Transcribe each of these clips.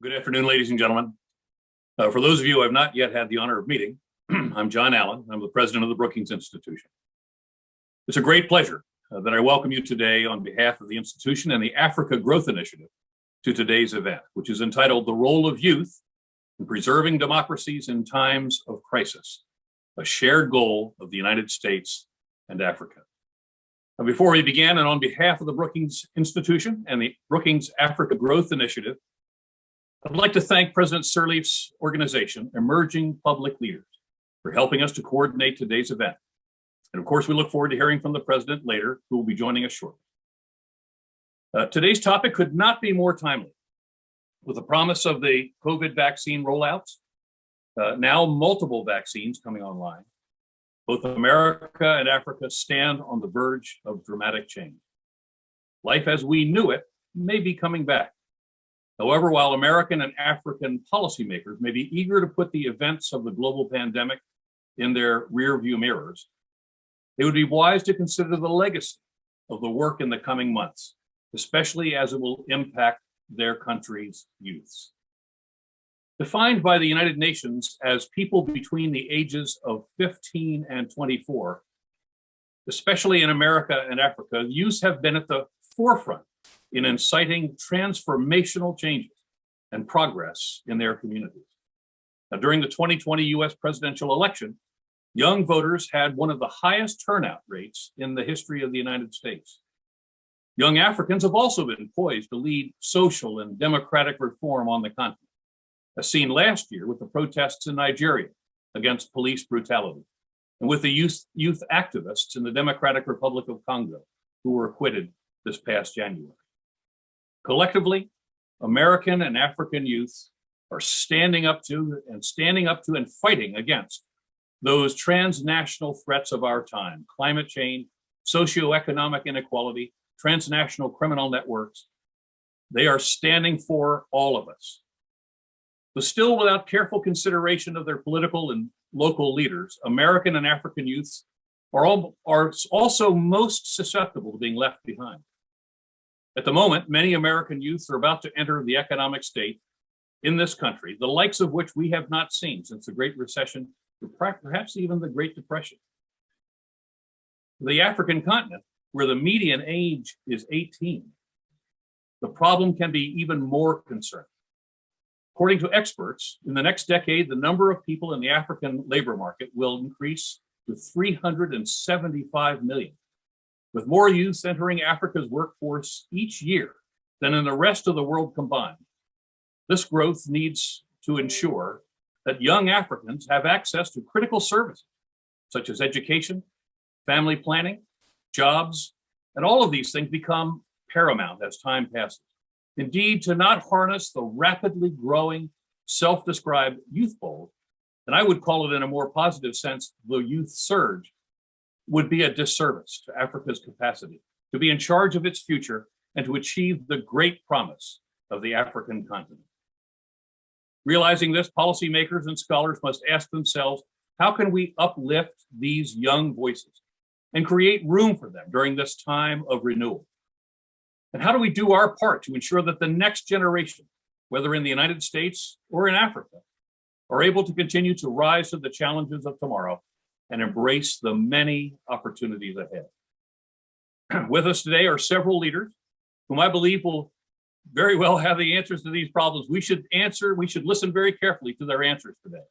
Good afternoon, ladies and gentlemen. For those of you who have not yet had the honor of meeting, I'm John Allen. I'm the president of the Brookings Institution. It's a great pleasure that I welcome you today on behalf of the institution and the Africa Growth Initiative to today's event, which is entitled The Role of Youth in Preserving Democracies in Times of Crisis, a shared goal of the United States and Africa. Now, before we begin, and on behalf of the Brookings Institution and the Brookings Africa Growth Initiative, I'd like to thank President Sirleaf's organization, Emerging Public Leaders, for helping us to coordinate today's event. And of course, we look forward to hearing from the president later, who will be joining us shortly. Today's topic could not be more timely. With the promise of the COVID vaccine rollouts, now multiple vaccines coming online, both America and Africa stand on the verge of dramatic change. Life as we knew it may be coming back. However, while American and African policymakers may be eager to put the events of the global pandemic in their rearview mirrors, they would be wise to consider the legacy of the work in the coming months, especially as it will impact their country's youths. Defined by the United Nations as people between the ages of 15 and 24, especially in America and Africa, youths have been at the forefront in inciting transformational changes and progress in their communities. Now, during the 2020 US presidential election, young voters had one of the highest turnout rates in the history of the United States. Young Africans have also been poised to lead social and democratic reform on the continent, as seen last year with the protests in Nigeria against police brutality, and with the youth activists in the Democratic Republic of Congo who were acquitted this past January. Collectively, American and African youth are standing up to and fighting against those transnational threats of our time: climate change, socioeconomic inequality, transnational criminal networks. They are standing for all of us. But still, without careful consideration of their political and local leaders, American and African youths are also most susceptible to being left behind. At the moment, many American youths are about to enter the economic state in this country, the likes of which we have not seen since the Great Recession, or perhaps even the Great Depression. The African continent, where the median age is 18, the problem can be even more concerning. According to experts, in the next decade, the number of people in the African labor market will increase to 375 million. With more youth entering Africa's workforce each year than in the rest of the world combined, this growth needs to ensure that young Africans have access to critical services such as education, family planning, jobs, and all of these things become paramount as time passes. Indeed, to not harness the rapidly growing self-described youth bulge, and I would call it in a more positive sense, the youth surge, would be a disservice to Africa's capacity to be in charge of its future and to achieve the great promise of the African continent. Realizing this, policymakers and scholars must ask themselves, how can we uplift these young voices and create room for them during this time of renewal? And how do we do our part to ensure that the next generation, whether in the United States or in Africa, are able to continue to rise to the challenges of tomorrow and embrace the many opportunities ahead? With us today are several leaders whom I believe will very well have the answers to these problems. We should listen very carefully to their answers today.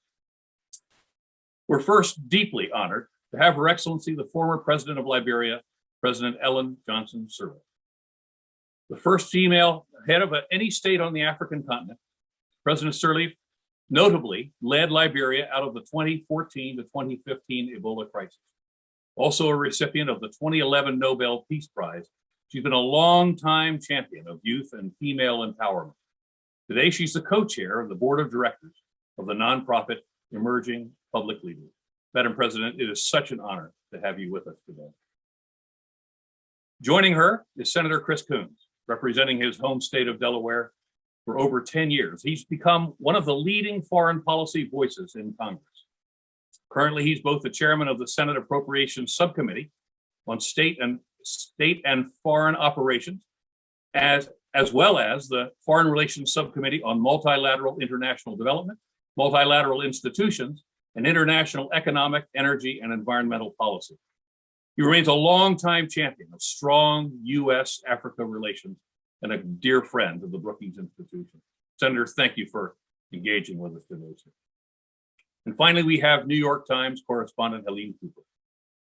We're first deeply honored to have Her Excellency, the former President of Liberia, President Ellen Johnson Sirleaf. The first female head of any state on the African continent, President Sirleaf notably led Liberia out of the 2014 to 2015 Ebola crisis. Also a recipient of the 2011 Nobel Peace Prize, she's been a long-time champion of youth and female empowerment. Today, she's the co-chair of the board of directors of the nonprofit Emerging Public Leaders. Madam President, it is such an honor to have you with us today. Joining her is Senator Chris Coons, representing his home state of Delaware for over 10 years. He's become one of the leading foreign policy voices in Congress. Currently, he's both the chairman of the Senate Appropriations Subcommittee on state and foreign operations as well as the Foreign Relations Subcommittee on Multilateral International Development, Multilateral Institutions, and International Economic, Energy, and Environmental Policy. He remains a longtime champion of strong U.S.-Africa relations and a dear friend of the Brookings Institution. Senator, thank you for engaging with us today, sir. And finally, we have New York Times correspondent Helene Cooper.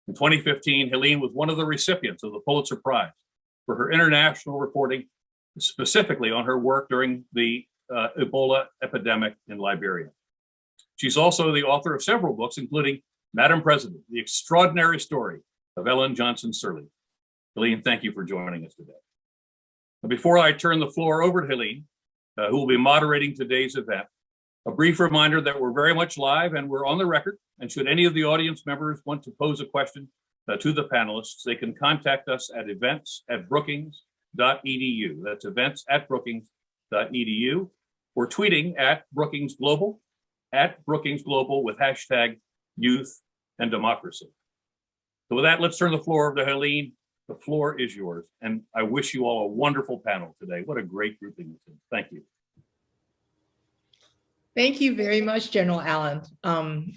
In 2015, Helene was one of the recipients of the Pulitzer Prize for her international reporting, specifically on her work during the Ebola epidemic in Liberia. She's also the author of several books, including Madam President, The Extraordinary Story of Ellen Johnson Sirleaf. Helene, thank you for joining us today. Before I turn the floor over to Helene, who will be moderating today's event, a brief reminder that we're very much live and we're on the record. And should any of the audience members want to pose a question to the panelists, they can contact us at events@brookings.edu. That's events@brookings.edu. We're tweeting at Brookings Global, with hashtag youth and democracy. So with that, let's turn the floor over to Helene. The floor is yours. And I wish you all a wonderful panel today. What a great grouping this is. Thank you. Thank you very much, General Allen.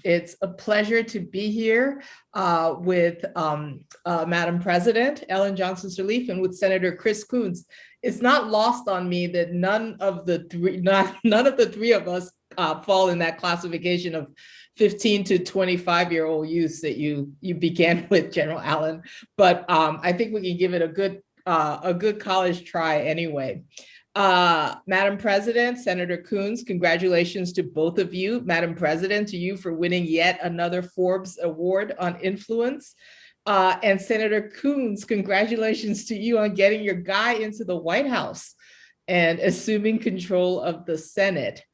It's a pleasure to be here with Madam President Ellen Johnson Sirleaf and with Senator Chris Coons. It's not lost on me that none of the three of us fall in that classification of 15 to 25-year-old youths that you began with, General Allen. But I think we can give it a good college try anyway. Madam President, Senator Coons, congratulations to both of you. Madam President, to you for winning yet another Forbes Award on influence. And Senator Coons, congratulations to you on getting your guy into the White House and assuming control of the Senate.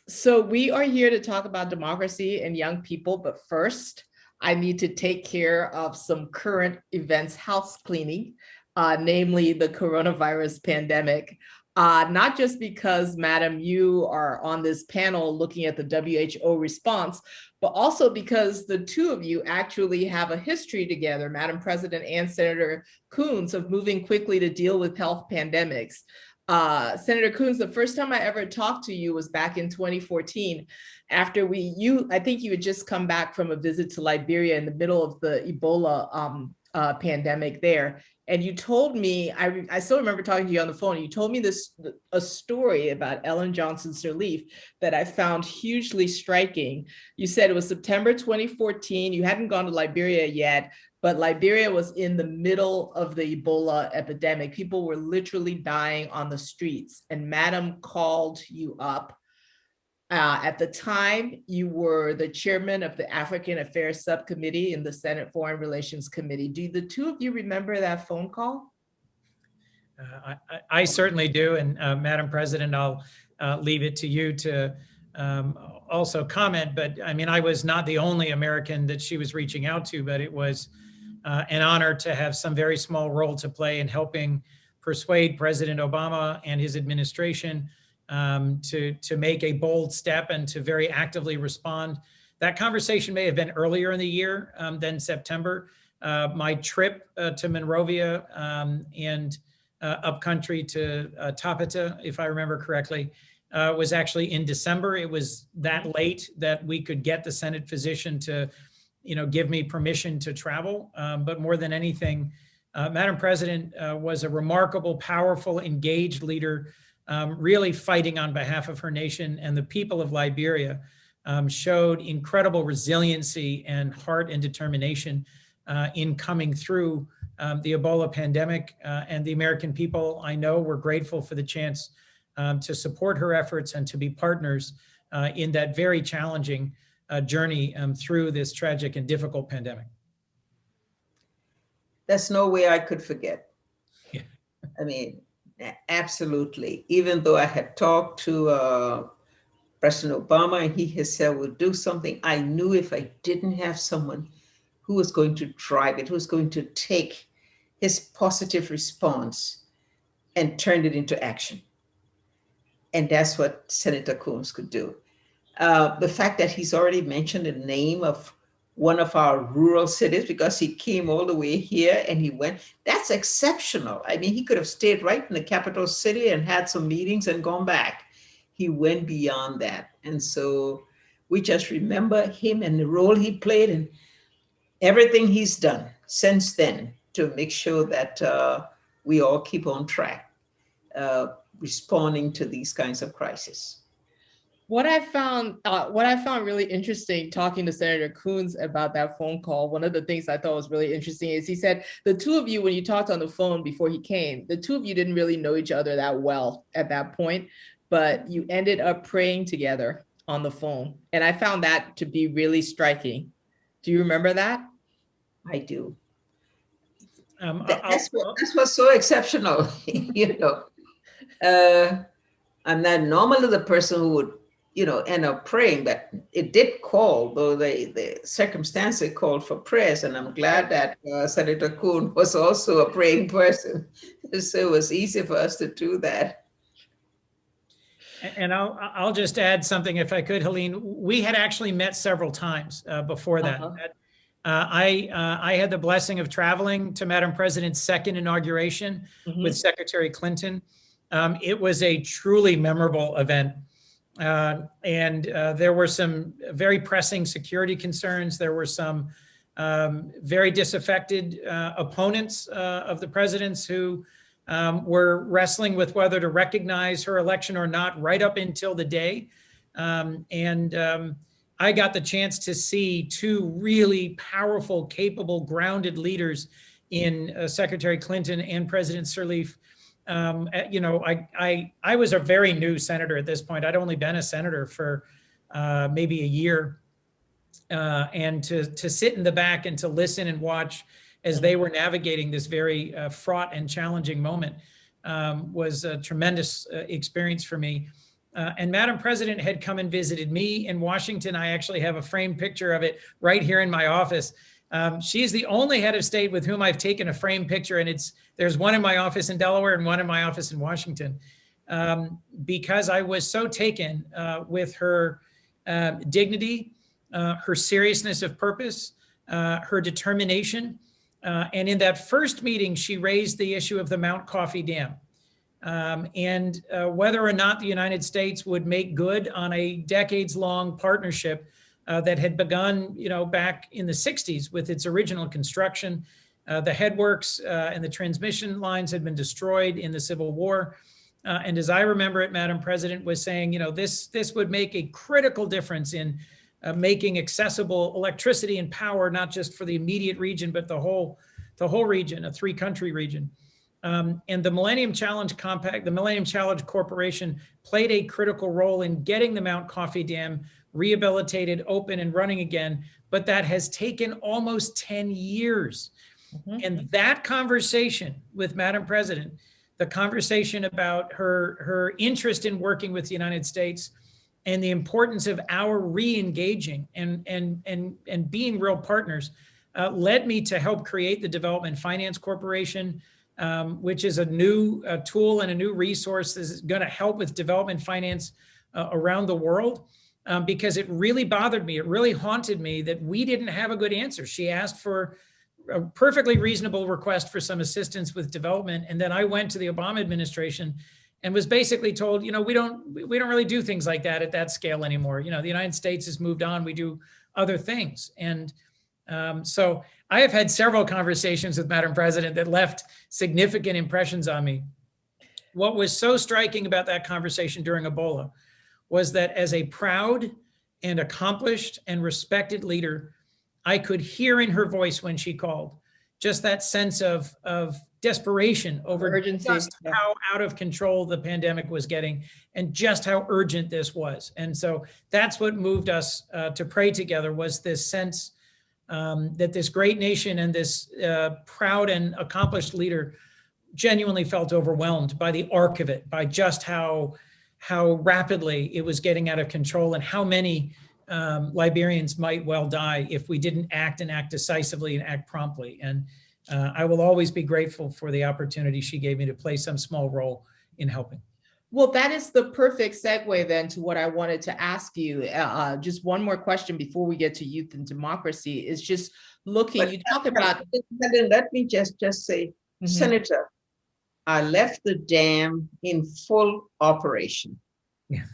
So we are here to talk about democracy and young people, but first, I need to take care of some current events house cleaning. Namely the coronavirus pandemic, not just because, Madam, you are on this panel looking at the WHO response, but also because the two of you actually have a history together, Madam President and Senator Coons, of moving quickly to deal with health pandemics. Senator Coons, the first time I ever talked to you was back in 2014, after I think you had just come back from a visit to Liberia in the middle of the Ebola pandemic there. And you told me, I still remember talking to you on the phone, you told me a story about Ellen Johnson Sirleaf that I found hugely striking. You said it was September 2014, you hadn't gone to Liberia yet, but Liberia was in the middle of the Ebola epidemic. People were literally dying on the streets, and Madam called you up. At the time, you were the chairman of the African Affairs Subcommittee in the Senate Foreign Relations Committee. Do the two of you remember that phone call? I certainly do. And Madam President, I'll leave it to you to also comment. But I mean, I was not the only American that she was reaching out to, but it was an honor to have some very small role to play in helping persuade President Obama and his administration to make a bold step and to very actively respond. That conversation may have been earlier in the year than September. My trip to Monrovia and upcountry to Tapata, if I remember correctly, was actually in December. It was that late that we could get the Senate physician to, give me permission to travel. But more than anything, Madam President was a remarkable, powerful, engaged leader, really fighting on behalf of her nation, and the people of Liberia showed incredible resiliency and heart and determination in coming through the Ebola pandemic. And the American people, I know, were grateful for the chance to support her efforts and to be partners in that very challenging journey through this tragic and difficult pandemic. There's no way I could forget. Yeah. I mean, absolutely. Even though I had talked to President Obama and he has said we'll do something, I knew if I didn't have someone who was going to drive it, who was going to take his positive response and turn it into action. And that's what Senator Coons could do. The fact that he's already mentioned the name of one of our rural cities because he came all the way here and he went. That's exceptional. I mean, he could have stayed right in the capital city and had some meetings and gone back. He went beyond that. And so we just remember him and the role he played and everything he's done since then to make sure that we all keep on track, responding to these kinds of crises. What I found really interesting talking to Senator Coons about that phone call, one of the things I thought was really interesting is he said the two of you, when you talked on the phone before he came, the two of you didn't really know each other that well at that point, but you ended up praying together on the phone. And I found that to be really striking. Do you remember that? I do. That's what's so exceptional, you know. I'm not normally the person who would, you know, end up praying, but it did call, though the circumstances called for prayers. And I'm glad that Senator Coons was also a praying person. So it was easy for us to do that. And I'll just add something if I could, Helene. We had actually met several times before that. I had the blessing of traveling to Madam President's second inauguration with Secretary Clinton. It was a truly memorable event. And there were some very pressing security concerns. There were some very disaffected opponents of the president's who were wrestling with whether to recognize her election or not right up until the day. I got the chance to see two really powerful, capable, grounded leaders in Secretary Clinton and President Sirleaf. You know, I was a very new senator at this point. I'd only been a senator for maybe a year. And to sit in the back and to listen and watch as they were navigating this very fraught and challenging moment was a tremendous experience for me. And Madam President had come and visited me in Washington. I actually have a framed picture of it right here in my office. She's the only head of state with whom I've taken a framed picture, and there's one in my office in Delaware and one in my office in Washington, because I was so taken with her dignity, her seriousness of purpose, her determination. And in that first meeting, she raised the issue of the Mount Coffee Dam. And whether or not the United States would make good on a decades-long partnership that had begun, you know, back in the 60s with its original construction. The headworks and the transmission lines had been destroyed in the Civil War. And as I remember it, Madam President was saying, you know, this would make a critical difference in making accessible electricity and power, not just for the immediate region, but the whole region, a 3-country region. And the Millennium Challenge Compact, the Millennium Challenge Corporation played a critical role in getting the Mount Coffee Dam rehabilitated, open and running again, but that has taken almost 10 years. And that conversation with Madam President, the conversation about her interest in working with the United States and the importance of our re-engaging and being real partners, led me to help create the Development Finance Corporation, which is a new tool and a new resource that is going to help with development finance around the world, because it really bothered me. It really haunted me that we didn't have a good answer. She asked for a perfectly reasonable request for some assistance with development. And then I went to the Obama administration and was basically told, you know, we don't really do things like that at that scale anymore. You know, the United States has moved on. We do other things. And so I have had several conversations with Madam President that left significant impressions on me. What was so striking about that conversation during Ebola was that as a proud and accomplished and respected leader, I could hear in her voice when she called just that sense of desperation over urgency, just how out of control the pandemic was getting and just how urgent this was. And so that's what moved us to pray together, was this sense that this great nation and this proud and accomplished leader genuinely felt overwhelmed by the arc of it, by just how rapidly it was getting out of control and how many Liberians might well die if we didn't act decisively and act promptly. And I will always be grateful for the opportunity she gave me to play some small role in helping. Well, that is the perfect segue then to what I wanted to ask you. Just one more question before we get to youth and democracy is just looking, But you talk about. let me just say, Senator, I left the dam in full operation. Yeah.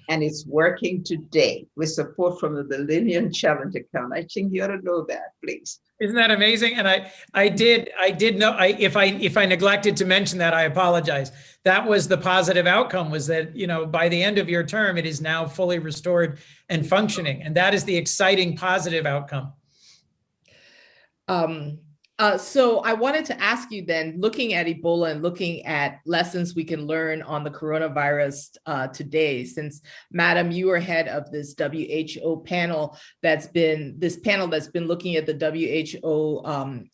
And it's working today with support from the Millennium Challenge account. I think you ought to know that, please. Isn't that amazing? And I did know, if I neglected to mention that, I apologize. That was the positive outcome, was that, by the end of your term, it is now fully restored and functioning. And that is the exciting positive outcome. So I wanted to ask you then, looking at Ebola and looking at lessons we can learn on the coronavirus today, since Madam, you are head of this WHO panel that's been looking at the WHO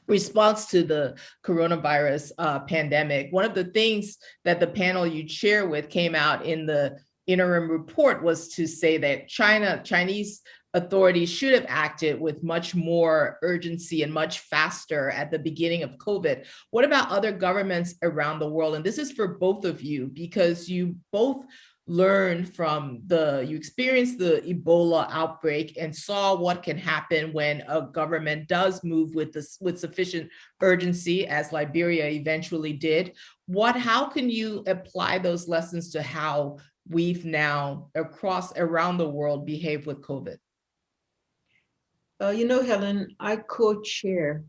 response to the coronavirus pandemic. One of the things that the panel you chair with came out in the interim report was to say that Chinese authorities should have acted with much more urgency and much faster at the beginning of COVID. What about other governments around the world? And this is for both of you, because you both learned you experienced the Ebola outbreak and saw what can happen when a government does move with sufficient urgency, as Liberia eventually did. How can you apply those lessons to how we've now around the world behaved with COVID? Helen, I co-chair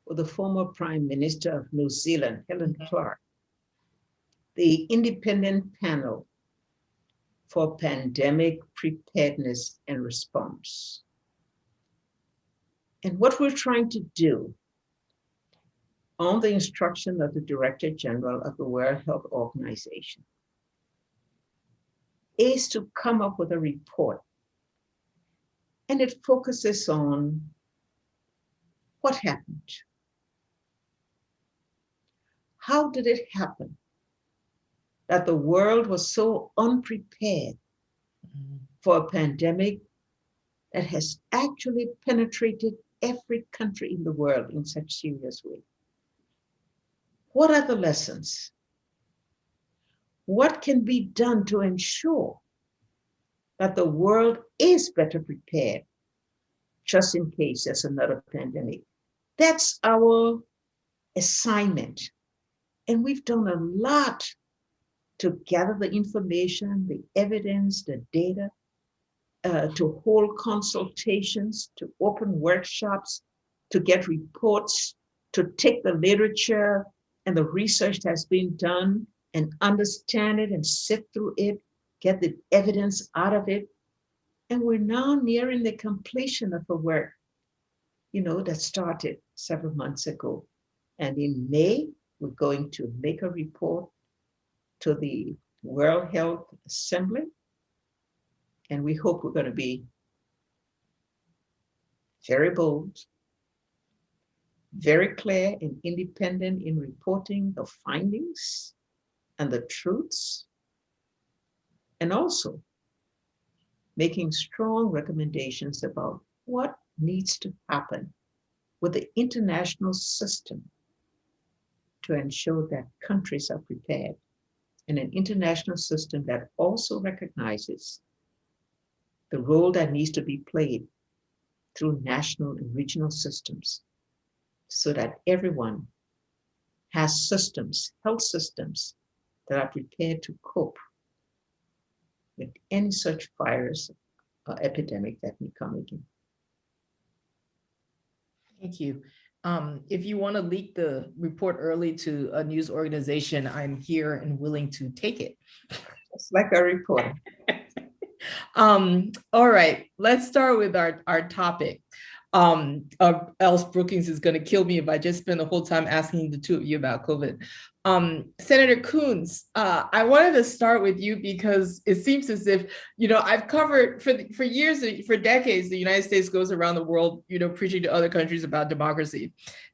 with the former Prime Minister of New Zealand, Helen Clark, the independent panel for pandemic preparedness and response. And what we're trying to do, on the instruction of the Director General of the World Health Organization, is to come up with a report. And it focuses on what happened. How did it happen that the world was so unprepared for a pandemic that has actually penetrated every country in the world in such serious way? What are the lessons? What can be done to ensure that the world is better prepared just in case there's another pandemic? That's our assignment. And we've done a lot to gather the information, the evidence, the data, to hold consultations, to open workshops, to get reports, to take the literature and the research that's been done and understand it and sift through it, get the evidence out of it. And we're now nearing the completion of the work, that started several months ago. And in May, we're going to make a report to the World Health Assembly. And we hope we're going to be very bold, very clear and independent in reporting the findings and the truths, and also making strong recommendations about what needs to happen with the international system to ensure that countries are prepared, and an international system that also recognizes the role that needs to be played through national and regional systems, so that everyone has systems, health systems, that are prepared to cope with any such virus or epidemic that may come again. Thank you. If you want to leak the report early to a news organization, I'm here and willing to take it. It's like a reporter. All right, let's start with our topic. Else Brookings is going to kill me if I just spend the whole time asking the two of you about COVID. Senator Coons, I wanted to start with you because it seems as if, I've covered for years, for decades, the United States goes around the world, preaching to other countries about democracy.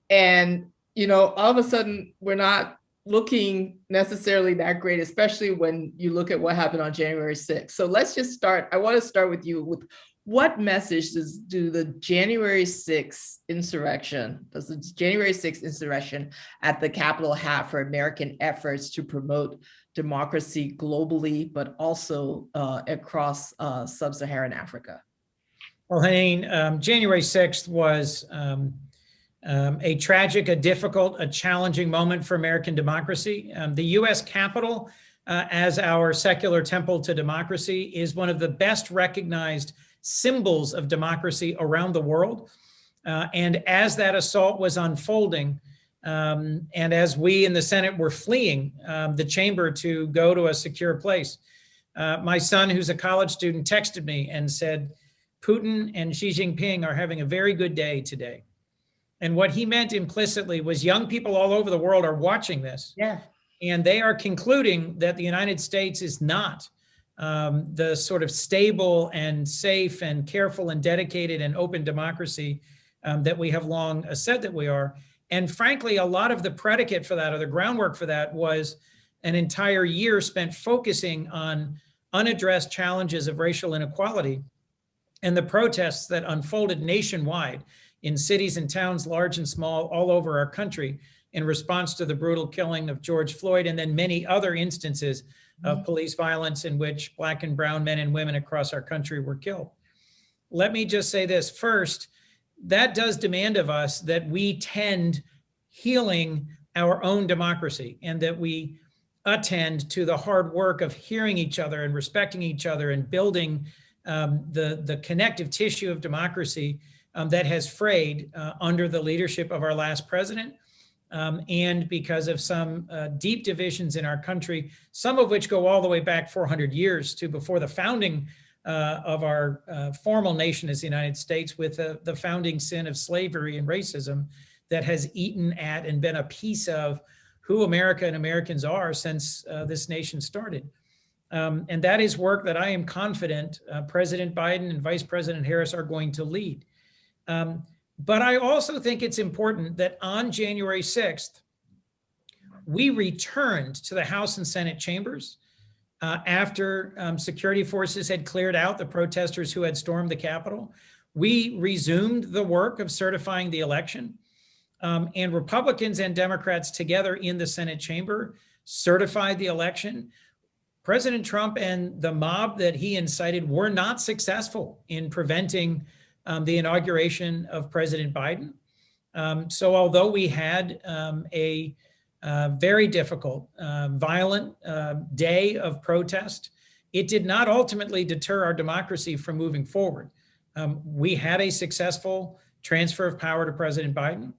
And, all of a sudden we're not looking necessarily that great, especially when you look at what happened on January 6th. So let's just start. I want to start with you with what message do the January 6th insurrection, does the January 6th insurrection at the Capitol have for American efforts to promote democracy globally, but also across sub-Saharan Africa? Well, Helene, January 6th was a tragic, a difficult, a challenging moment for American democracy. The US Capitol, as our secular temple to democracy, is one of the best recognized symbols of democracy around the world. And as that assault was unfolding, and as we in the Senate were fleeing the chamber to go to a secure place, my son, who's a college student, texted me and said, Putin and Xi Jinping are having a very good day today. And what he meant implicitly was young people all over the world are watching this. Yeah. And they are concluding that the United States is not the sort of stable and safe and careful and dedicated and open democracy that we have long said that we are. And frankly, a lot of the predicate for that, or the groundwork for that, was an entire year spent focusing on unaddressed challenges of racial inequality and the protests that unfolded nationwide in cities and towns, large and small, all over our country, in response to the brutal killing of George Floyd, and then many other instances of police violence in which Black and brown men and women across our country were killed. Let me just say this first, that does demand of us that we tend healing our own democracy, and that we attend to the hard work of hearing each other and respecting each other and building the connective tissue of democracy that has frayed under the leadership of our last president. And because of some deep divisions in our country, some of which go all the way back 400 years to before the founding of our formal nation as the United States, with the founding sin of slavery and racism that has eaten at and been a piece of who America and Americans are since this nation started. And that is work that I am confident President Biden and Vice President Harris are going to lead. But I also think it's important that on January 6th, we returned to the House and Senate chambers after security forces had cleared out the protesters who had stormed the Capitol. We resumed the work of certifying the election, and Republicans and Democrats together in the Senate chamber certified the election. President Trump and the mob that he incited were not successful in preventing the inauguration of President Biden. So although we had a very difficult, violent day of protest, it did not ultimately deter our democracy from moving forward. We had a successful transfer of power to President Biden.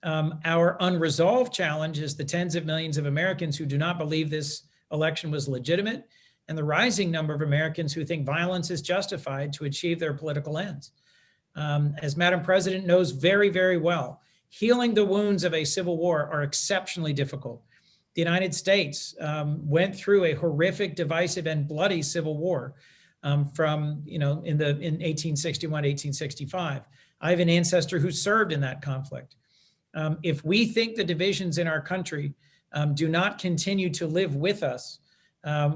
Our unresolved challenge is the tens of millions of Americans who do not believe this election was legitimate, and the rising number of Americans who think violence is justified to achieve their political ends. As Madam President knows very, very well, healing the wounds of a civil war are exceptionally difficult. The United States went through a horrific, divisive, and bloody civil war from, in 1861, 1865. I have an ancestor who served in that conflict. If we think the divisions in our country do not continue to live with us,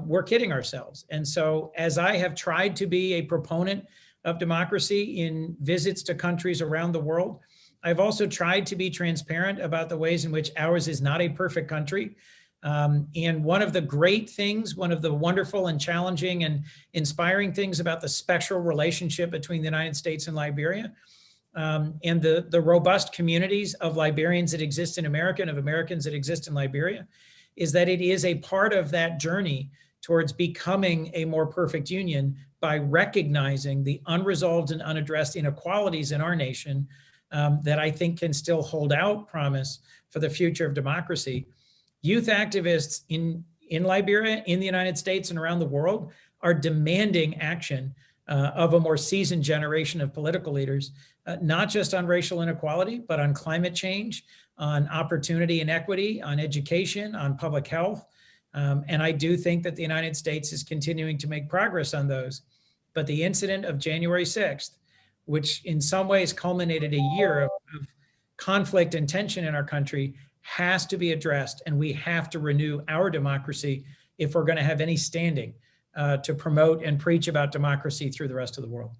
we're kidding ourselves. And so as I have tried to be a proponent of democracy in visits to countries around the world, I've also tried to be transparent about the ways in which ours is not a perfect country. And one of the great things, one of the wonderful and challenging and inspiring things about the special relationship between the United States and Liberia, and the robust communities of Liberians that exist in America and of Americans that exist in Liberia, is that it is a part of that journey towards becoming a more perfect union by recognizing the unresolved and unaddressed inequalities in our nation that I think can still hold out promise for the future of democracy. Youth activists in Liberia, in the United States, and around the world are demanding action of a more seasoned generation of political leaders, not just on racial inequality, but on climate change, on opportunity and equity, on education, on public health. And I do think that the United States is continuing to make progress on those. But the incident of January 6th, which in some ways culminated a year of conflict and tension in our country, has to be addressed, and we have to renew our democracy if we're going to have any standing to promote and preach about democracy through the rest of the world.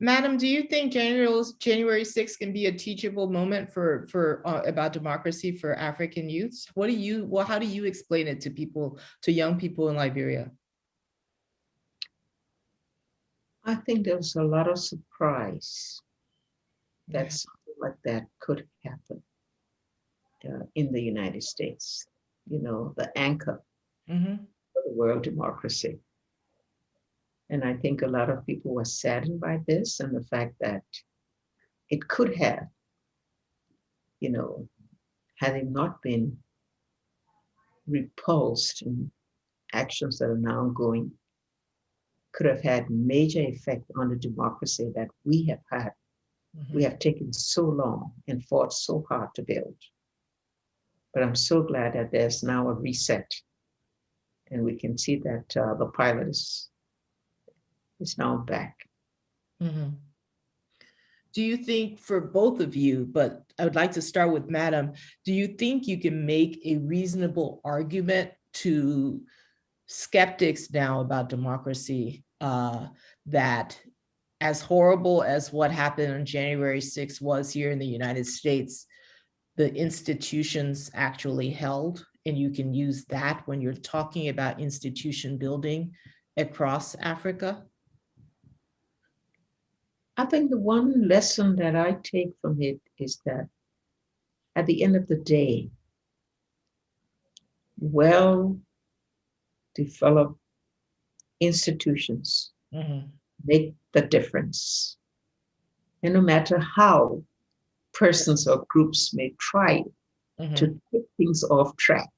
Madam, do you think January 6th can be a teachable moment for about democracy for African youths? How do you explain it to people, to young people in Liberia? I think there was a lot of surprise that something like that could happen in the United States. You know, the anchor Mm-hmm. for the world democracy. And I think a lot of people were saddened by this and the fact that it could have, you know, had it not been repulsed in actions that are now ongoing, could have had major effect on the democracy that we have had. Mm-hmm. We have taken so long and fought so hard to build. But I'm so glad that there's now a reset. And we can see that the pilot is now back. Mm-hmm. Do you think, for both of you, but I would like to start with Madam, do you think you can make a reasonable argument to skeptics now about democracy that as horrible as what happened on January 6th was here in the United States, the institutions actually held, and you can use that when you're talking about institution building across Africa? I think the one lesson that I take from it is that at the end of the day, well-developed institutions make the difference. And no matter how persons or groups may try to take things off track,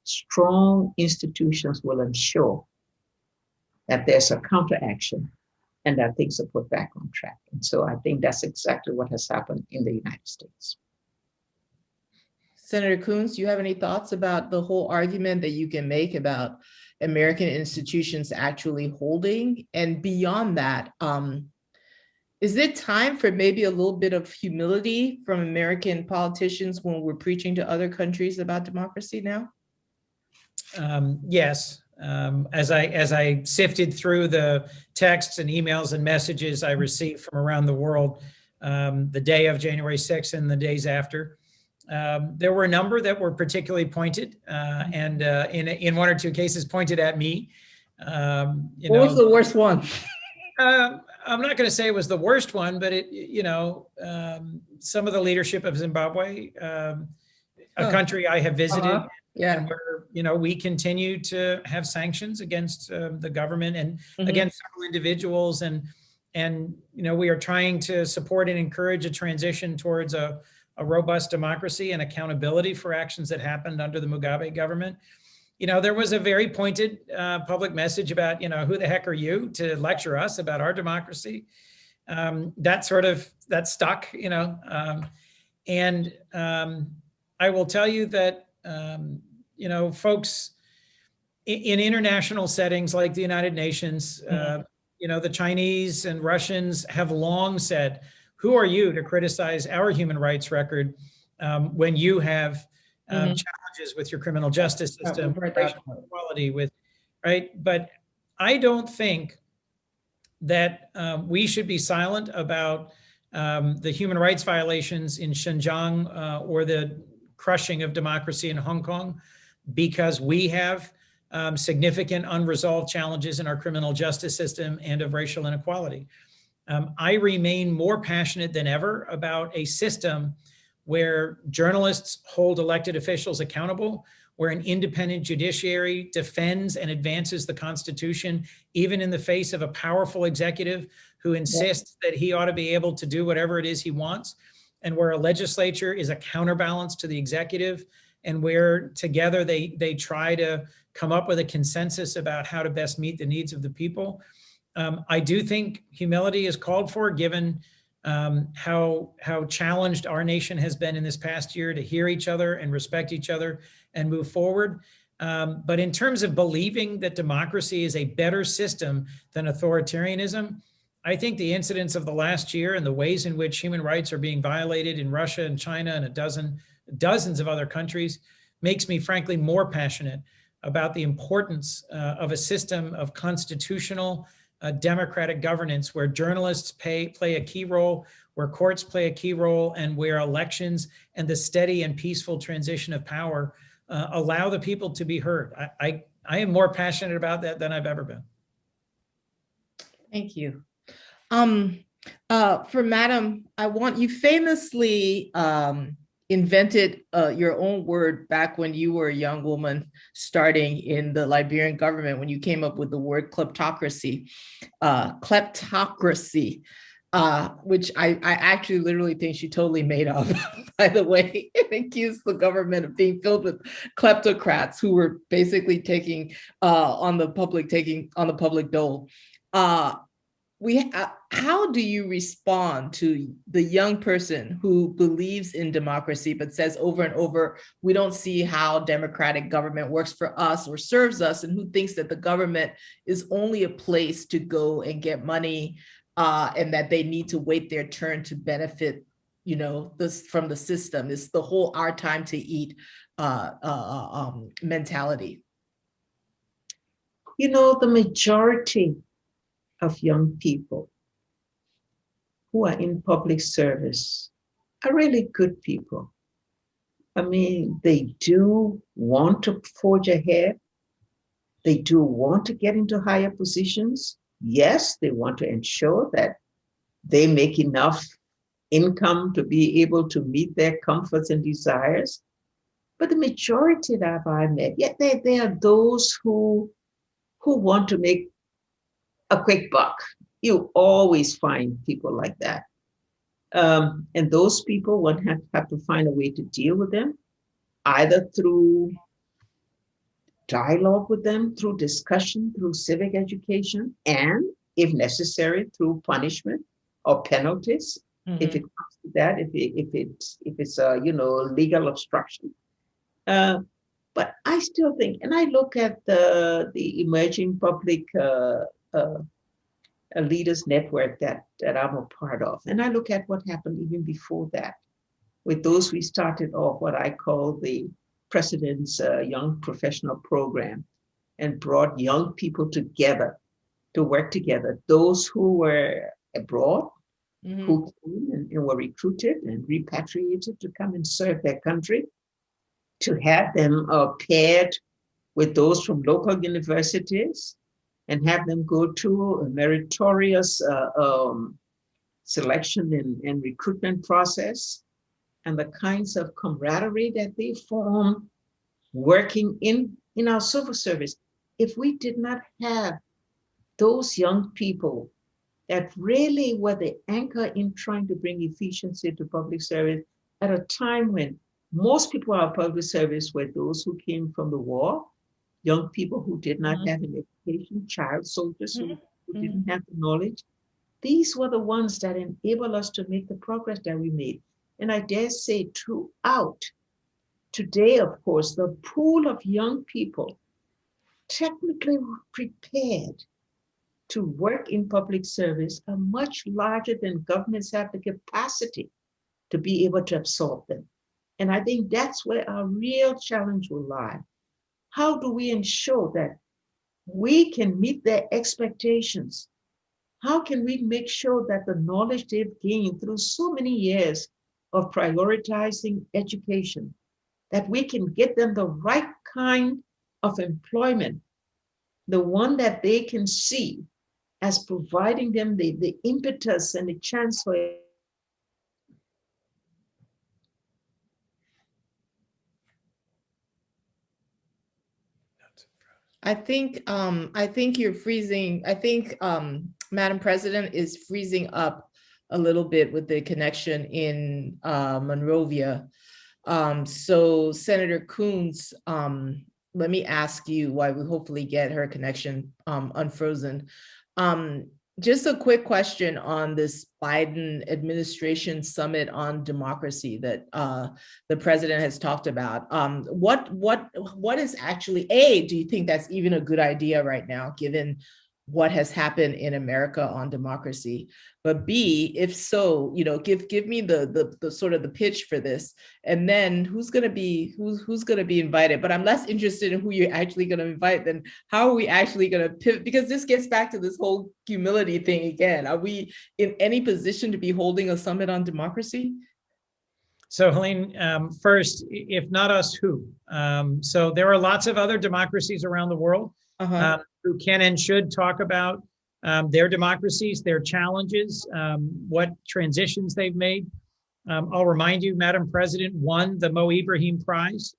strong institutions will ensure that there's a counteraction and that things are put back on track. And so I think that's exactly what has happened in the United States. Senator Coons, do you have any thoughts about the whole argument that you can make about American institutions actually holding? And beyond that, is it time for maybe a little bit of humility from American politicians when we're preaching to other countries about democracy now? Yes. As I sifted through the texts and emails and messages I received from around the world the day of January 6th and the days after, there were a number that were particularly pointed and in one or two cases pointed at me. What was the worst one? I'm not going to say it was the worst one, but some of the leadership of Zimbabwe, a country I have visited, and where we continue to have sanctions against the government and against several individuals, and we are trying to support and encourage a transition towards a robust democracy and accountability for actions that happened under the Mugabe government. There was a very pointed public message about, who the heck are you to lecture us about our democracy? That stuck, and I will tell you that, folks in international settings like the United Nations, the Chinese and Russians have long said, who are you to criticize our human rights record when you have challenges with your criminal justice system, racial equality, right? But I don't think that we should be silent about the human rights violations in Xinjiang or the crushing of democracy in Hong Kong, because we have significant unresolved challenges in our criminal justice system and of racial inequality. I remain more passionate than ever about a system where journalists hold elected officials accountable, where an independent judiciary defends and advances the Constitution, even in the face of a powerful executive who insists that he ought to be able to do whatever it is he wants, and where a legislature is a counterbalance to the executive, and where together they try to come up with a consensus about how to best meet the needs of the people. I do think humility is called for, given how challenged our nation has been in this past year to hear each other and respect each other and move forward. But in terms of believing that democracy is a better system than authoritarianism, I think the incidents of the last year and the ways in which human rights are being violated in Russia and China and dozens of other countries makes me frankly more passionate about the importance of a system of constitutional democratic governance where journalists play a key role, where courts play a key role, and where elections and the steady and peaceful transition of power allow the people to be heard. I am more passionate about that than I've ever been. Thank you. For Madam, you famously invented your own word back when you were a young woman starting in the Liberian government, when you came up with the word kleptocracy. Which I actually literally think she totally made up, by the way, and accused the government of being filled with kleptocrats who were basically taking on the public dole. How do you respond to the young person who believes in democracy but says over and over, we don't see how democratic government works for us or serves us, and who thinks that the government is only a place to go and get money, and that they need to wait their turn to benefit, from the system? It's the whole "our time to eat" mentality. The majority of young people who are in public service are really good people. I mean, they do want to forge ahead. They do want to get into higher positions. Yes, they want to ensure that they make enough income to be able to meet their comforts and desires. But the majority that I've met, yet there are those who want to make a quick buck. You always find people like that. And those people would have to find a way to deal with them, either through dialogue with them, through discussion, through civic education, and if necessary, through punishment or penalties, if it comes to that, if it's legal obstruction. But I still think, and I look at the emerging public leaders network that I'm a part of, and I look at what happened even before that, with those we started off what I call the President's Young Professional Program, and brought young people together to work together. Those who were abroad, who came and were recruited and repatriated to come and serve their country, to have them paired with those from local universities and have them go through a meritorious selection and recruitment process, and the kinds of camaraderie that they form working in our civil service. If we did not have those young people that really were the anchor in trying to bring efficiency to public service at a time when most people in public service were those who came from the war, young people who did not have an education, child soldiers who didn't have the knowledge. These were the ones that enabled us to make the progress that we made. And I dare say throughout today, of course, the pool of young people technically prepared to work in public service are much larger than governments have the capacity to be able to absorb them. And I think that's where our real challenge will lie. How do we ensure that we can meet their expectations? How can we make sure that the knowledge they've gained through so many years of prioritizing education, that we can get them the right kind of employment, the one that they can see as providing them the impetus and the chance for it. I think you're freezing. I think Madam President is freezing up a little bit with the connection in Monrovia. So Senator Coons, let me ask you while we hopefully get her connection unfrozen. Just a quick question on this Biden administration summit on democracy that the president has talked about. What is actually, do you think that's even a good idea right now, given what has happened in America on democracy? But B, if so, give me the sort of the pitch for this, and then who's going to be invited. But I'm less interested in who you're actually going to invite than how are we actually going to pivot, because this gets back to this whole humility thing again. Are we in any position to be holding a summit on democracy? So Helene, first, if not us, who? So there are lots of other democracies around the world who can and should talk about their democracies, their challenges, what transitions they've made. I'll remind you, Madam President won the Mo Ibrahim Prize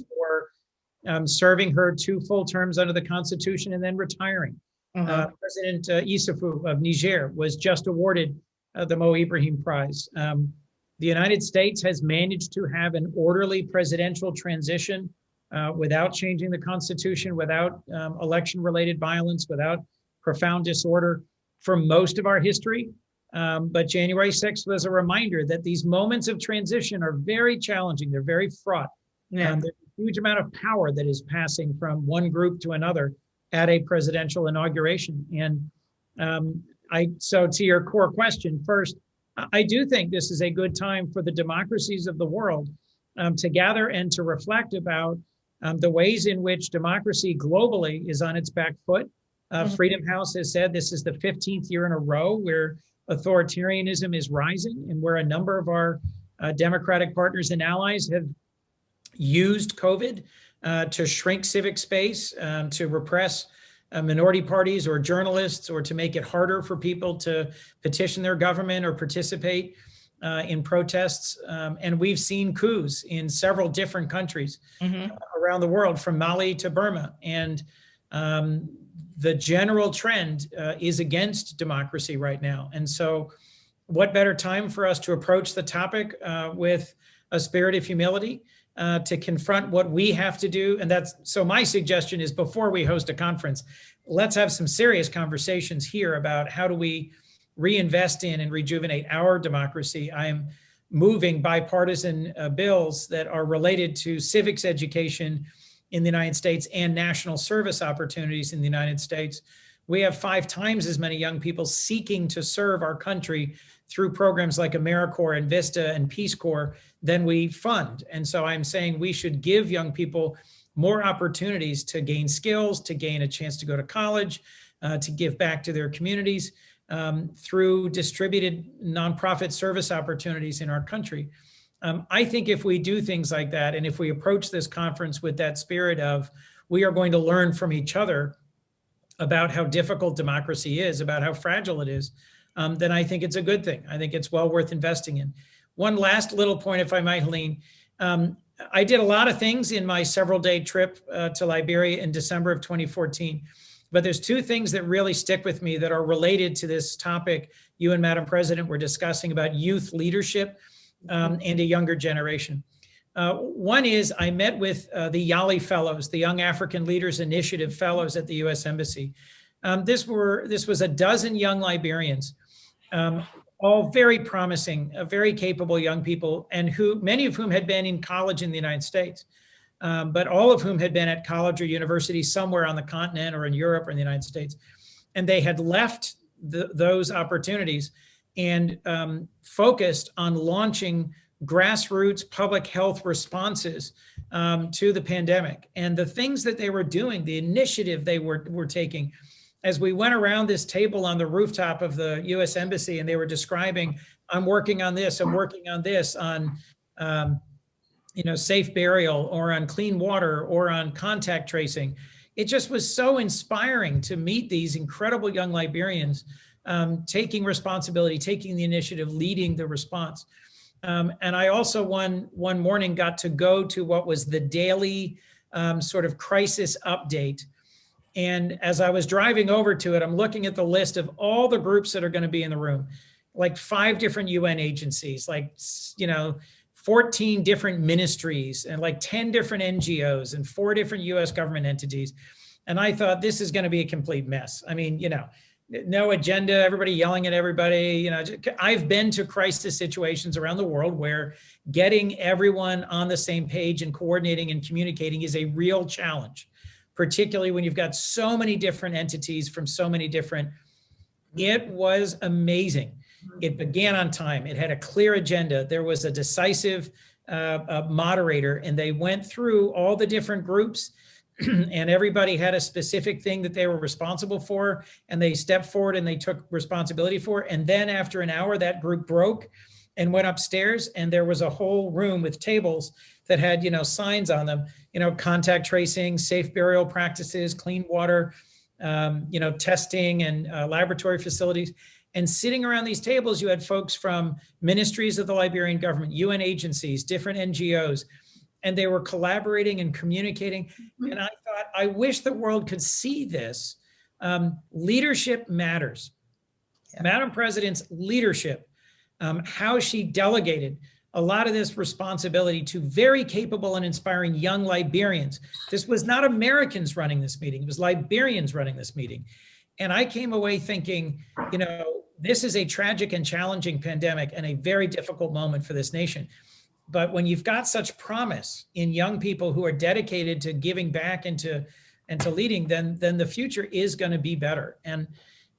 for serving her 2 full terms under the Constitution and then retiring. President Issoufou of Niger was just awarded the Mo Ibrahim Prize. The United States has managed to have an orderly presidential transition without changing the Constitution, without election-related violence, without profound disorder for most of our history. But January 6th was a reminder that these moments of transition are very challenging. They're very fraught. There's a huge amount of power that is passing from one group to another at a presidential inauguration. And so to your core question, first, I do think this is a good time for the democracies of the world to gather and to reflect about the ways in which democracy globally is on its back foot. Freedom House has said this is the 15th year in a row where authoritarianism is rising, and where a number of our democratic partners and allies have used COVID to shrink civic space, to repress minority parties or journalists, or to make it harder for people to petition their government or participate in protests. And we've seen coups in several different countries around the world, from Mali to Burma. And the general trend is against democracy right now. And so what better time for us to approach the topic with a spirit of humility, to confront what we have to do. And so my suggestion is, before we host a conference, let's have some serious conversations here about how do we reinvest in and rejuvenate our democracy. I am moving bipartisan bills that are related to civics education in the United States and national service opportunities in the United States. We have 5 times as many young people seeking to serve our country through programs like AmeriCorps and VISTA and Peace Corps than we fund. And so I'm saying we should give young people more opportunities to gain skills, to gain a chance to go to college, to give back to their communities through distributed nonprofit service opportunities in our country. I think if we do things like that, and if we approach this conference with that spirit of, we are going to learn from each other about how difficult democracy is, about how fragile it is, then I think it's a good thing. I think it's well worth investing in. One last little point, if I might, Helene. I did a lot of things in my several-day trip to Liberia in December of 2014. But there's 2 things that really stick with me that are related to this topic you and Madam President were discussing about youth leadership and a younger generation. One is, I met with the YALI Fellows, the Young African Leaders Initiative Fellows at the U.S. Embassy. This was a dozen young Liberians, all very promising, very capable young people, and many of whom had been in college in the United States, but all of whom had been at college or university somewhere on the continent or in Europe or in the United States. And they had left those opportunities and focused on launching grassroots public health responses to the pandemic. And the things that they were doing, the initiative they were taking, as we went around this table on the rooftop of the U.S. Embassy, and they were describing, I'm working on this, on safe burial, or on clean water, or on contact tracing. It just was so inspiring to meet these incredible young Liberians taking responsibility, taking the initiative, leading the response. And I also one morning got to go to what was the daily sort of crisis update. And as I was driving over to it, I'm looking at the list of all the groups that are going to be in the room, like 5 different UN agencies, like, 14 different ministries, and like 10 different NGOs and 4 different US government entities. And I thought, this is going to be a complete mess. I mean, no agenda, everybody yelling at everybody. I've been to crisis situations around the world where getting everyone on the same page and coordinating and communicating is a real challenge, particularly when you've got so many different entities from so many different. It was amazing. It began on time. It had a clear agenda. There was a decisive moderator, and they went through all the different groups and everybody had a specific thing that they were responsible for, and they stepped forward and they took responsibility for it. And then after an hour, that group broke and went upstairs, and there was a whole room with tables that had, signs on them, contact tracing, safe burial practices, clean water, testing and laboratory facilities. And sitting around these tables, you had folks from ministries of the Liberian government, UN agencies, different NGOs, and they were collaborating and communicating. And I thought, I wish the world could see this. Leadership matters. Yeah. Madam President's leadership, how she delegated a lot of this responsibility to very capable and inspiring young Liberians. This was not Americans running this meeting, it was Liberians running this meeting. And I came away thinking, this is a tragic and challenging pandemic and a very difficult moment for this nation. But when you've got such promise in young people who are dedicated to giving back and to leading, then the future is going to be better. And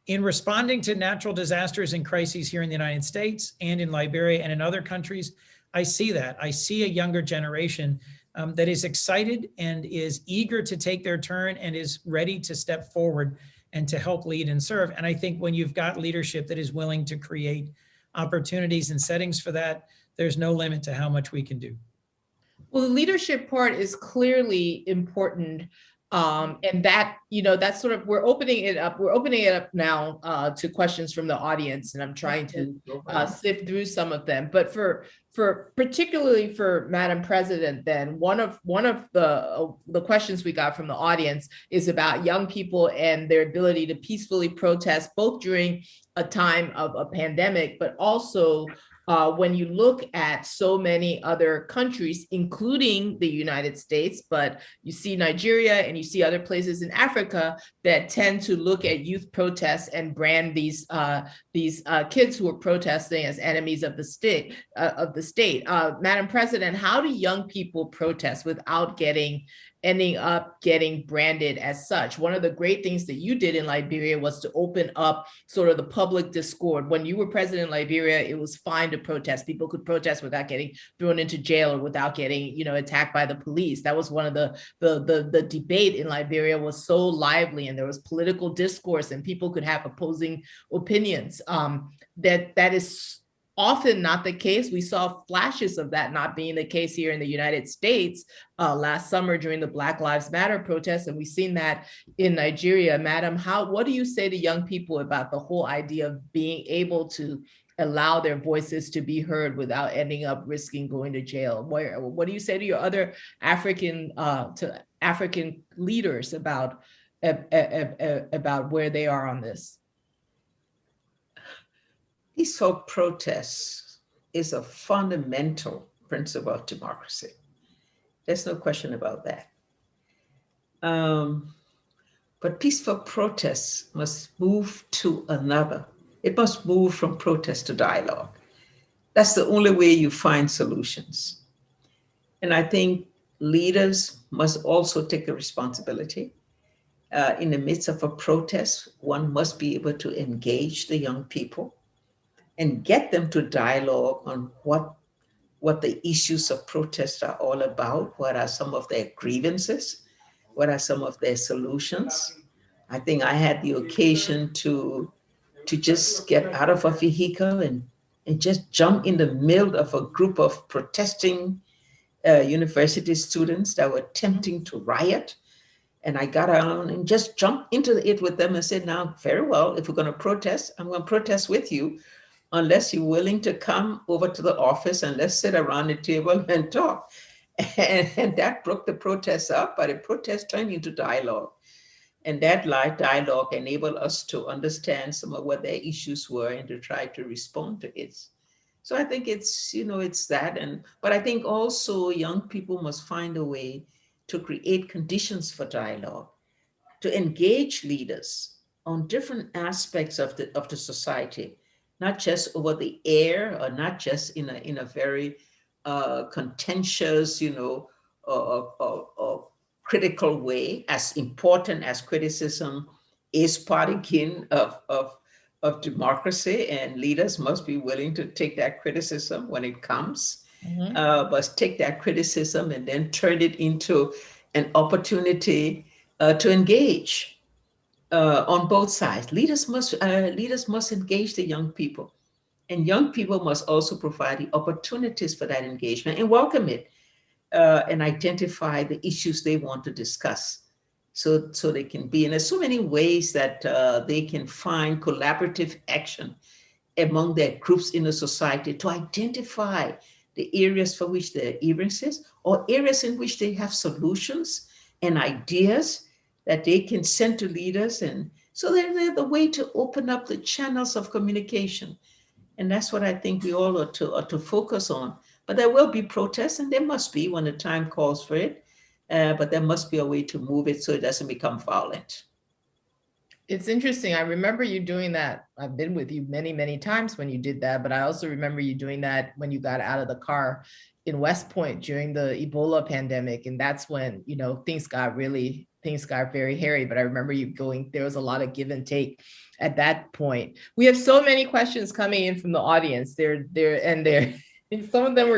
in responding to natural disasters and crises here in the United States and in Liberia and in other countries, I see that. I see a younger generation that is excited and is eager to take their turn and is ready to step forward and to help lead and serve. And I think when you've got leadership that is willing to create opportunities and settings for that, there's no limit to how much we can do. Well, the leadership part is clearly important. And that, that's sort of, we're opening it up now to questions from the audience, and I'm trying to sift through some of them. But for particularly for Madam President, then one of the questions we got from the audience is about young people and their ability to peacefully protest, both during a time of a pandemic, but also when you look at so many other countries, including the United States, but you see Nigeria and you see other places in Africa that tend to look at youth protests and brand these kids who are protesting as enemies of the state. Madam President, how do young people protest without ending up getting branded as such? One of the great things that you did in Liberia was to open up sort of the public discord. When you were president in Liberia, it was fine to protest. People could protest without getting thrown into jail or without getting, attacked by the police. That was one of the debate in Liberia was so lively, and there was political discourse and people could have opposing opinions. That is often not the case. We saw flashes of that not being the case here in the United States last summer during the Black Lives Matter protests, and we've seen that in Nigeria. Madam, what do you say to young people about the whole idea of being able to allow their voices to be heard without ending up risking going to jail? What do you say to your other African leaders about where they are on this? Peaceful protest is a fundamental principle of democracy. There's no question about that. But peaceful protests must move to another. It must move from protest to dialogue. That's the only way you find solutions. And I think leaders must also take the responsibility. In the midst of a protest, one must be able to engage the young people and get them to dialogue on what the issues of protest are all about. What are some of their grievances? What are some of their solutions? I think I had the occasion to just get out of a vehicle and just jump in the middle of a group of protesting university students that were attempting to riot. And I got on and just jumped into it with them and said, now, very well, if we're going to protest, I'm going to protest with you, unless you're willing to come over to the office and let's sit around the table and talk. And that broke the protest up, but the protest turned into dialogue. And that dialogue enabled us to understand some of what their issues were and to try to respond to it. So I think it's that. But I think also young people must find a way to create conditions for dialogue, to engage leaders on different aspects of the society, not just over the air, or not just in a very contentious, critical way, as important as criticism is part again of democracy, and leaders must be willing to take that criticism when it comes, but take that criticism and then turn it into an opportunity to engage on both sides. Leaders must engage the young people, and young people must also provide the opportunities for that engagement and welcome it, and identify the issues they want to discuss. So they can be, and there's so many ways that they can find collaborative action among their groups in the society to identify the areas for which there are differences, or areas in which they have solutions and ideas that they can send to leaders. And so they're the way to open up the channels of communication. And that's what I think we all ought to focus on. But there will be protests, and there must be when the time calls for it. But there must be a way to move it so it doesn't become violent. It's interesting. I remember you doing that. I've been with you many, many times when you did that, but I also remember you doing that when you got out of the car in West Point during the Ebola pandemic. And that's when, things got very hairy. But I remember you going, there was a lot of give and take at that point. We have so many questions coming in from the audience. They're some of them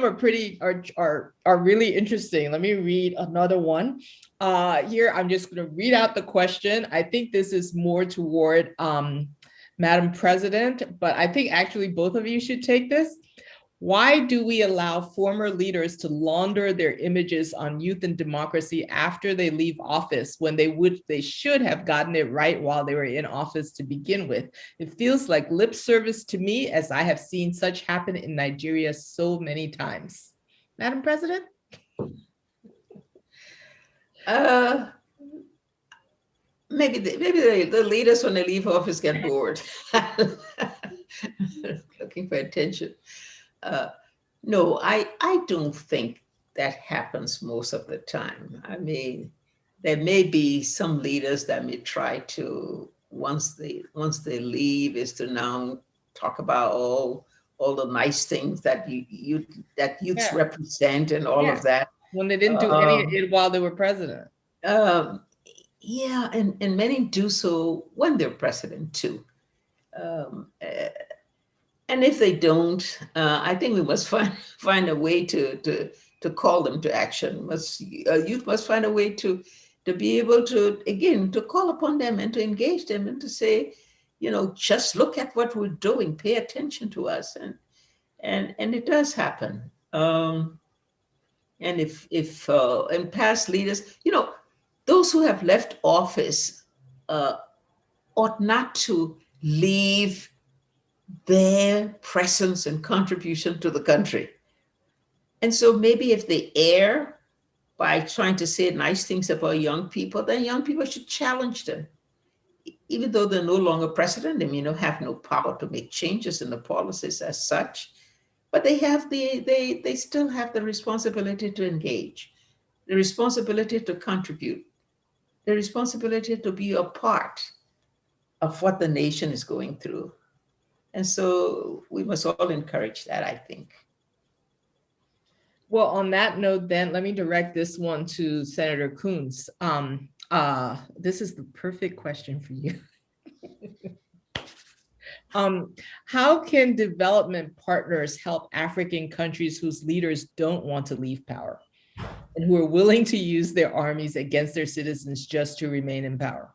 are really interesting. Let me read another one. Here, I'm just going to read out the question. I think this is more toward Madam President, but I think actually both of you should take this. Why do we allow former leaders to launder their images on youth and democracy after they leave office when they should have gotten it right while they were in office to begin with? It feels like lip service to me, as I have seen such happen in Nigeria so many times. Madam President? Maybe the leaders when they leave office get bored, looking for attention. No, I don't think that happens most of the time. I mean, there may be some leaders that may try to, once they leave, is to now talk about all the nice things that youths represent and all of that. When they didn't do any of it while they were president. Yeah, and many do so when they're president too. And if they don't, I think we must find a way to call them to action. Youth must find a way to be able to, again, to call upon them and to engage them and to say, just look at what we're doing, pay attention to us, and it does happen. And if in past leaders, those who have left office ought not to leave their presence and contribution to the country. And so maybe if they err by trying to say nice things about young people, then young people should challenge them. Even though they're no longer president, they may not have no power to make changes in the policies as such, but they still have the responsibility to engage, the responsibility to contribute, the responsibility to be a part of what the nation is going through. And so we must all encourage that, I think. Well, on that note, then, let me direct this one to Senator Coons. This is the perfect question for you. How can development partners help African countries whose leaders don't want to leave power and who are willing to use their armies against their citizens just to remain in power?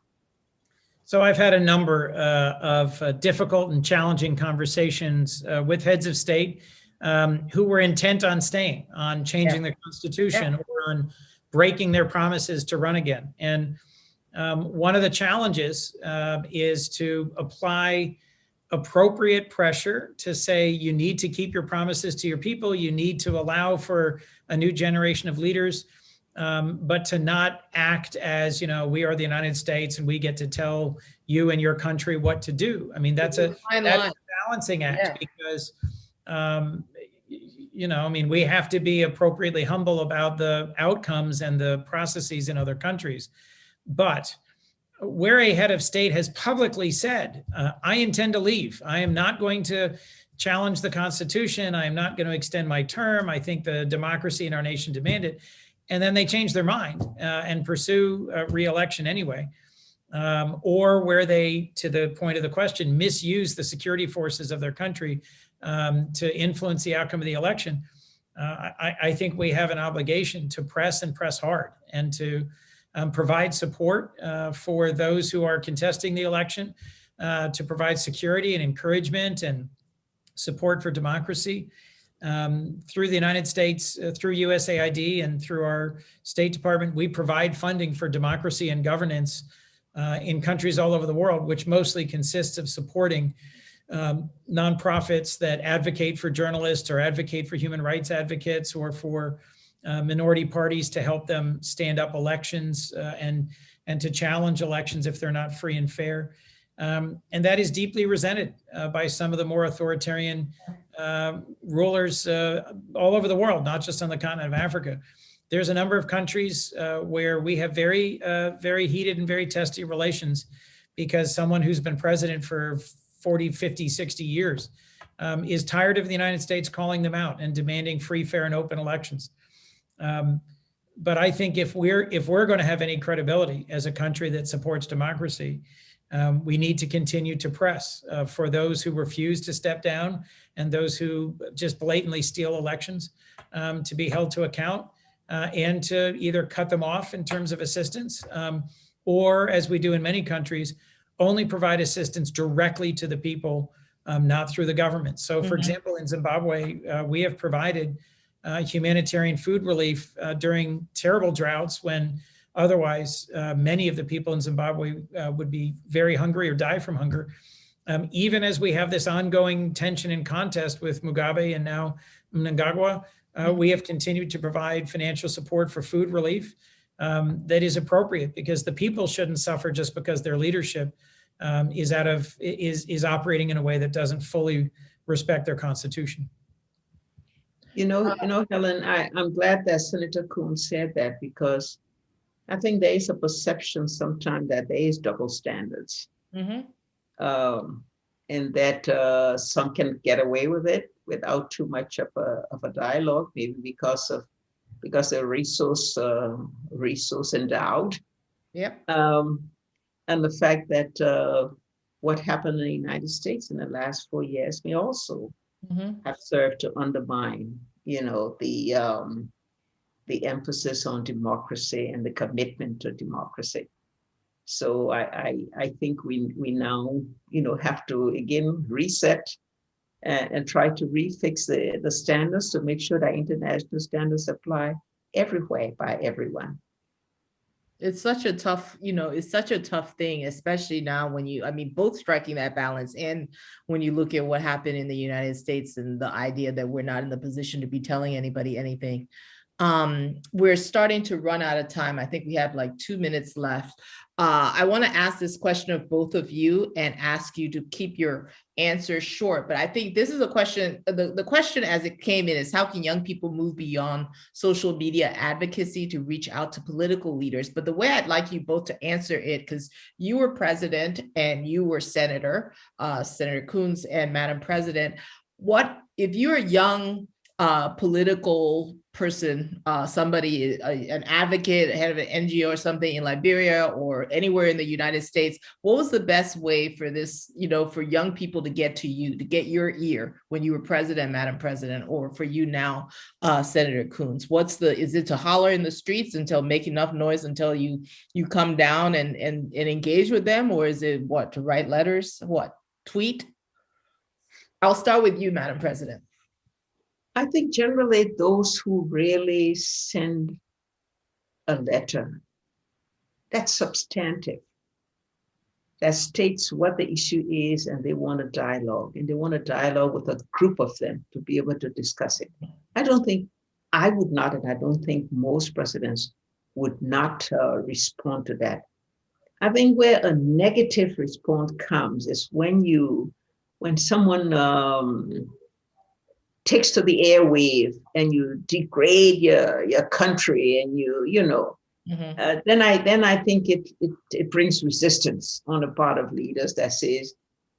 So I've had a number of difficult and challenging conversations with heads of state who were intent on staying, on changing the Constitution, or on breaking their promises to run again. And one of the challenges is to apply appropriate pressure to say you need to keep your promises to your people, you need to allow for a new generation of leaders, but to not act as, we are the United States and we get to tell you and your country what to do. I mean, that's a balancing act because, we have to be appropriately humble about the outcomes and the processes in other countries. But where a head of state has publicly said, I intend to leave, I am not going to challenge the Constitution, I am not going to extend my term, I think the democracy in our nation demand it, and then they change their mind and pursue re-election anyway. Or where they, to the point of the question, misuse the security forces of their country to influence the outcome of the election. I think we have an obligation to press and press hard and to provide support for those who are contesting the election, to provide security and encouragement and support for democracy. Through the United States, through USAID and through our State Department, we provide funding for democracy and governance in countries all over the world, which mostly consists of supporting nonprofits that advocate for journalists or advocate for human rights advocates or for minority parties to help them stand up elections and to challenge elections if they're not free and fair. And that is deeply resented by some of the more authoritarian rulers all over the world, not just on the continent of Africa. There's a number of countries where we have very, very heated and very testy relations because someone who's been president for 40, 50, 60 years is tired of the United States calling them out and demanding free, fair, and open elections. But I think if we're going to have any credibility as a country that supports democracy, we need to continue to press for those who refuse to step down and those who just blatantly steal elections to be held to account and to either cut them off in terms of assistance or, as we do in many countries, only provide assistance directly to the people, not through the government. So, for example, in Zimbabwe, we have provided humanitarian food relief during terrible droughts when otherwise many of the people in Zimbabwe would be very hungry or die from hunger. Even as we have this ongoing tension and contest with Mugabe and now Mnangagwa, we have continued to provide financial support for food relief that is appropriate because the people shouldn't suffer just because their leadership is operating in a way that doesn't fully respect their constitution. You know, Helen, I'm glad that Senator Coons said that because I think there is a perception sometimes that there is double standards, and that some can get away with it without too much of a dialogue, maybe because they're resource endowed. Yep. And the fact that what happened in the United States in the last 4 years may also have served to undermine, the emphasis on democracy and the commitment to democracy. So I think we now, have to again reset and try to refix the standards to make sure that international standards apply everywhere by everyone. It's such a tough, it's such a tough thing, especially now when both striking that balance and when you look at what happened in the United States and the idea that we're not in the position to be telling anybody anything. We're starting to run out of time. I think we have like 2 minutes left. I want to ask this question of both of you and ask you to keep your answers short. But I think this is a question, the question as it came in is how can young people move beyond social media advocacy to reach out to political leaders? But the way I'd like you both to answer it, because you were president and you were senator, Senator Coons and Madam President, what if you're a young political person, somebody, an advocate, head of an NGO or something in Liberia or anywhere in the United States, what was the best way for this, for young people to get to you, to get your ear when you were president, Madam President, or for you now, Senator Coons? Is it to holler in the streets until make enough noise until you come down and engage with them? Or is it to write letters, tweet? I'll start with you, Madam President. I think generally those who really send a letter that's substantive, that states what the issue is, and they want a dialogue, and they want a dialogue with a group of them to be able to discuss it. I would not, and I don't think most presidents would not respond to that. I think where a negative response comes is when someone takes to the airwave and you degrade your country and then I think it brings resistance on the part of leaders that says,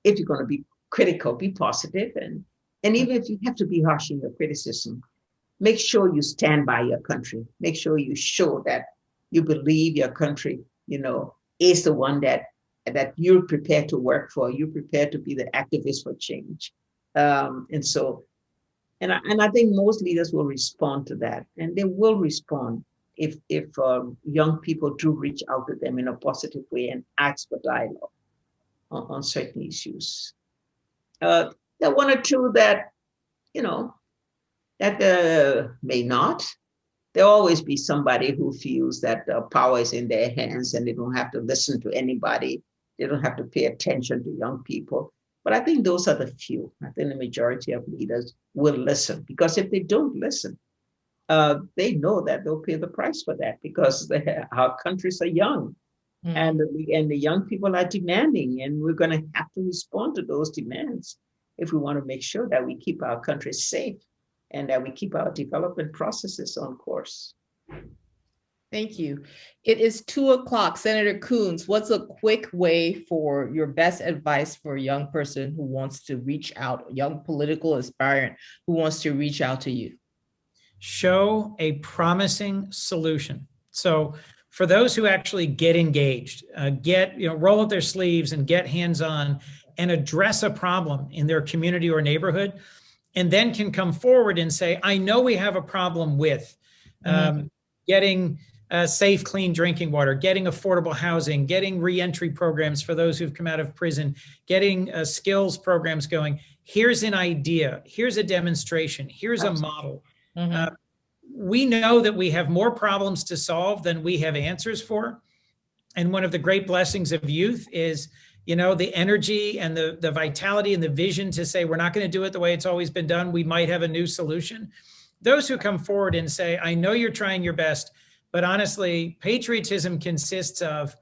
if you're going to be critical, be positive, and even if you have to be harsh in your criticism, make sure you stand by your country. Make sure you show that you believe your country, is the one that you're prepared to work for. You're prepared to be the activist for change. And I think most leaders will respond to that, and they will respond if young people do reach out to them in a positive way and ask for dialogue on certain issues. There are one or two that, may not. There'll always be somebody who feels that power is in their hands and they don't have to listen to anybody. They don't have to pay attention to young people. But I think those are the few. I think the majority of leaders will listen, because if they don't listen, they know that they'll pay the price for that, because our countries are young. And the young people are demanding, and we're going to have to respond to those demands if we want to make sure that we keep our country safe and that we keep our development processes on course. Thank you. It is 2:00. Senator Coons, what's a quick way for your best advice for a young person who wants to reach out, a young political aspirant who wants to reach out to you? Show a promising solution. So for those who actually get engaged, roll up their sleeves and get hands-on and address a problem in their community or neighborhood, and then can come forward and say, I know we have a problem with getting safe, clean drinking water, getting affordable housing, getting reentry programs for those who've come out of prison, getting skills programs going. Here's an idea. Here's a demonstration. Here's a model. We know that we have more problems to solve than we have answers for. And one of the great blessings of youth is, the energy and the vitality and the vision to say, we're not going to do it the way it's always been done. We might have a new solution. Those who come forward and say, I know you're trying your best, but honestly, patriotism consists of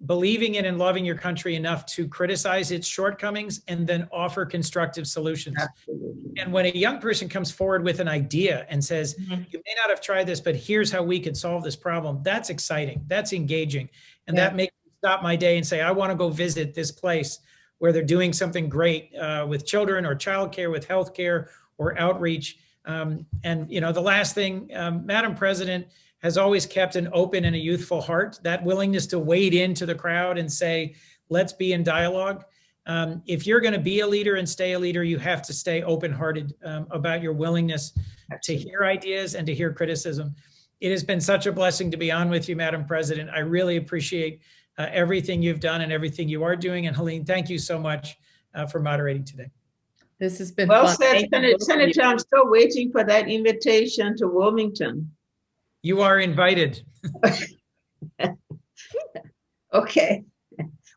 believing in and loving your country enough to criticize its shortcomings and then offer constructive solutions. Absolutely. And when a young person comes forward with an idea and says, you may not have tried this, but here's how we could solve this problem, that's exciting, that's engaging. And that makes me stop my day and say, I want to go visit this place where they're doing something great with children or childcare, with healthcare or outreach. And the last thing, Madam President has always kept an open and a youthful heart, that willingness to wade into the crowd and say, let's be in dialogue. If you're going to be a leader and stay a leader, you have to stay open-hearted about your willingness to hear ideas and to hear criticism. It has been such a blessing to be on with you, Madam President. I really appreciate everything you've done and everything you are doing. And Helene, thank you so much for moderating today. This has been well fun. said, Senator. I'm still waiting for that invitation to Wilmington. You are invited. Okay,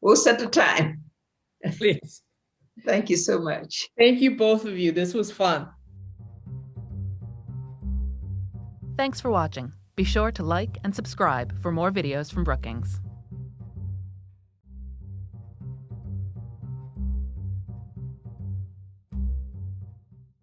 we'll set the time. Please. Thank you so much. Thank you, both of you. This was fun. Thanks for watching. Be sure to like and subscribe for more videos from Brookings.